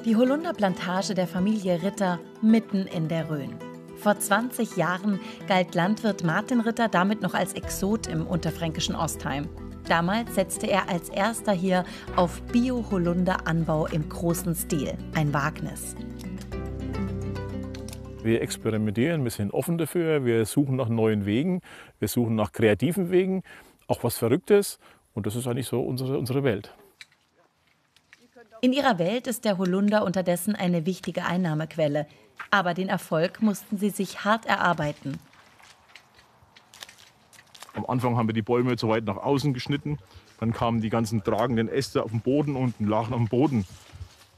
Die Holunderplantage der Familie Ritter mitten in der Rhön. Vor 20 Jahren galt Landwirt Martin Ritter damit noch als Exot im unterfränkischen Ostheim. Damals setzte er als erster hier auf Bio-Holunder-Anbau im großen Stil. Ein Wagnis. Wir experimentieren, wir sind offen dafür, wir suchen nach neuen Wegen, wir suchen nach kreativen Wegen, auch was Verrücktes. Und das ist eigentlich so unsere Welt. In ihrer Welt ist der Holunder unterdessen eine wichtige Einnahmequelle. Aber den Erfolg mussten sie sich hart erarbeiten. Am Anfang haben wir die Bäume so weit nach außen geschnitten. Dann kamen die ganzen tragenden Äste auf den Boden und lagen am Boden.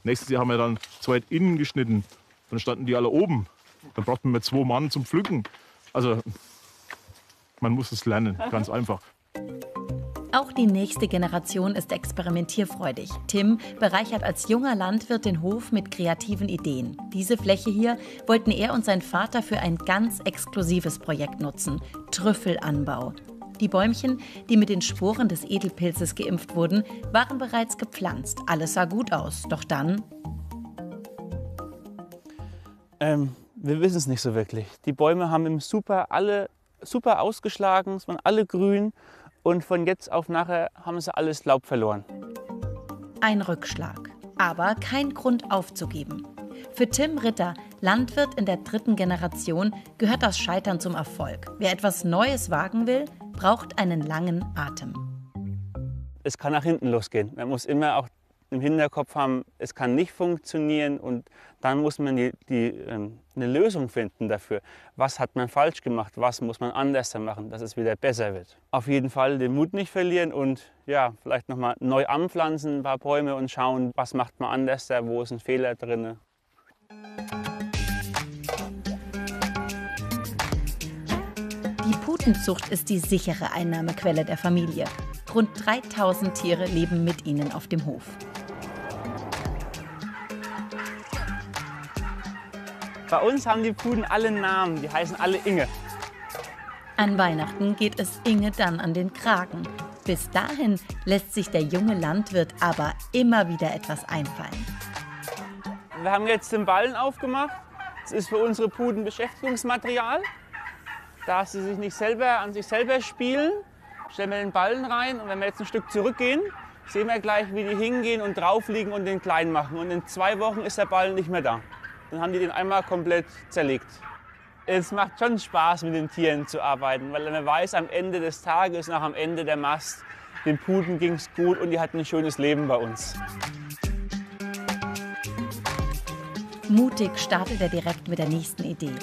Nächstes Jahr haben wir dann so weit innen geschnitten. Dann standen die alle oben. Dann brauchten wir 2 Mann zum Pflücken. Also man muss es lernen, ganz einfach. Auch die nächste Generation ist experimentierfreudig. Tim bereichert als junger Landwirt den Hof mit kreativen Ideen. Diese Fläche hier wollten er und sein Vater für ein ganz exklusives Projekt nutzen: Trüffelanbau. Die Bäumchen, die mit den Sporen des Edelpilzes geimpft wurden, waren bereits gepflanzt. Alles sah gut aus. Doch dann... Wir wissen es nicht so wirklich. Die Bäume haben alle super ausgeschlagen, es waren alle grün. Und von jetzt auf nachher haben sie alles Laub verloren. Ein Rückschlag, aber kein Grund aufzugeben. Für Tim Ritter, Landwirt in der 3. Generation, gehört das Scheitern zum Erfolg. Wer etwas Neues wagen will, braucht einen langen Atem. Es kann nach hinten losgehen. Man muss immer auch im Hinterkopf haben, es kann nicht funktionieren. Und dann muss man eine Lösung finden dafür. Was hat man falsch gemacht? Was muss man anders machen, dass es wieder besser wird? Auf jeden Fall den Mut nicht verlieren und ja, vielleicht noch mal neu anpflanzen, ein paar Bäume und schauen, was macht man anders, wo ist ein Fehler drin. Die Putenzucht ist die sichere Einnahmequelle der Familie. Rund 3000 Tiere leben mit ihnen auf dem Hof. Bei uns haben die Puden alle Namen, die heißen alle Inge. An Weihnachten geht es Inge dann an den Kragen. Bis dahin lässt sich der junge Landwirt aber immer wieder etwas einfallen. Wir haben jetzt den Ballen aufgemacht. Das ist für unsere Puden Beschäftigungsmaterial. Da sie sich nicht an sich selber spielen, stellen wir den Ballen rein. Und wenn wir jetzt ein Stück zurückgehen, sehen wir gleich, wie die hingehen und drauf liegen und den klein machen. Und in 2 Wochen ist der Ballen nicht mehr da. Dann haben die den einmal komplett zerlegt. Es macht schon Spaß, mit den Tieren zu arbeiten, weil man weiß, am Ende des Tages, nach am Ende der Mast, den Puden ging es gut und die hatten ein schönes Leben bei uns. Mutig startet er direkt mit der nächsten Idee: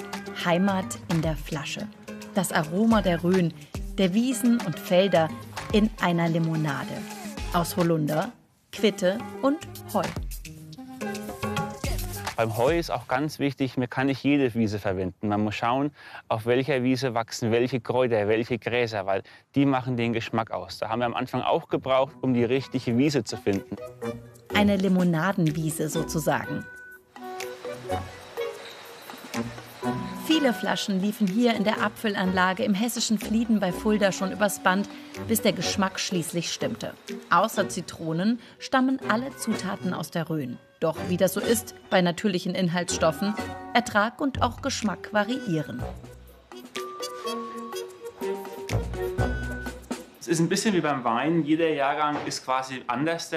Heimat in der Flasche. Das Aroma der Rhön, der Wiesen und Felder in einer Limonade. Aus Holunder, Quitte und Heu. Beim Heu ist auch ganz wichtig, man kann nicht jede Wiese verwenden. Man muss schauen, auf welcher Wiese wachsen welche Kräuter, welche Gräser, weil die machen den Geschmack aus. Da haben wir am Anfang auch gebraucht, um die richtige Wiese zu finden. Eine Limonadenwiese sozusagen. Viele Flaschen liefen hier in der Abfüllanlage im hessischen Flieden bei Fulda schon übers Band, bis der Geschmack schließlich stimmte. Außer Zitronen stammen alle Zutaten aus der Rhön. Doch wie das so ist bei natürlichen Inhaltsstoffen, Ertrag und auch Geschmack variieren. Es ist ein bisschen wie beim Wein. Jeder Jahrgang ist quasi anders.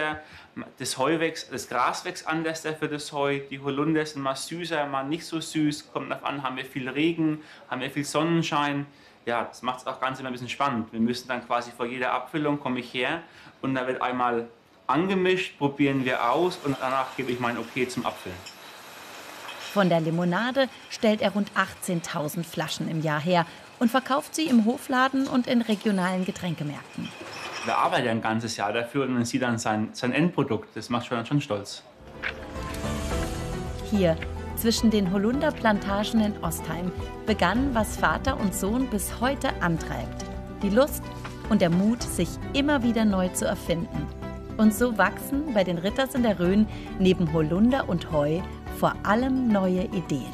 Das Gras wächst anders für das Heu. Die Holunder sind mal süßer, mal nicht so süß. Kommt darauf an, haben wir viel Regen, haben wir viel Sonnenschein. Ja, das macht es auch ganz immer ein bisschen spannend. Wir müssen dann quasi vor jeder Abfüllung komme ich her und da wird einmal angemischt, probieren wir aus und danach gebe ich mein Okay zum Abfüllen. Von der Limonade stellt er rund 18.000 Flaschen im Jahr her und verkauft sie im Hofladen und in regionalen Getränkemärkten. Wir arbeiten ein ganzes Jahr dafür und man sieht dann sein Endprodukt. Das macht schon stolz. Hier, zwischen den Holunderplantagen in Ostheim, begann, was Vater und Sohn bis heute antreibt. Die Lust und der Mut, sich immer wieder neu zu erfinden. Und so wachsen bei den Ritters in der Rhön neben Holunder und Heu vor allem neue Ideen.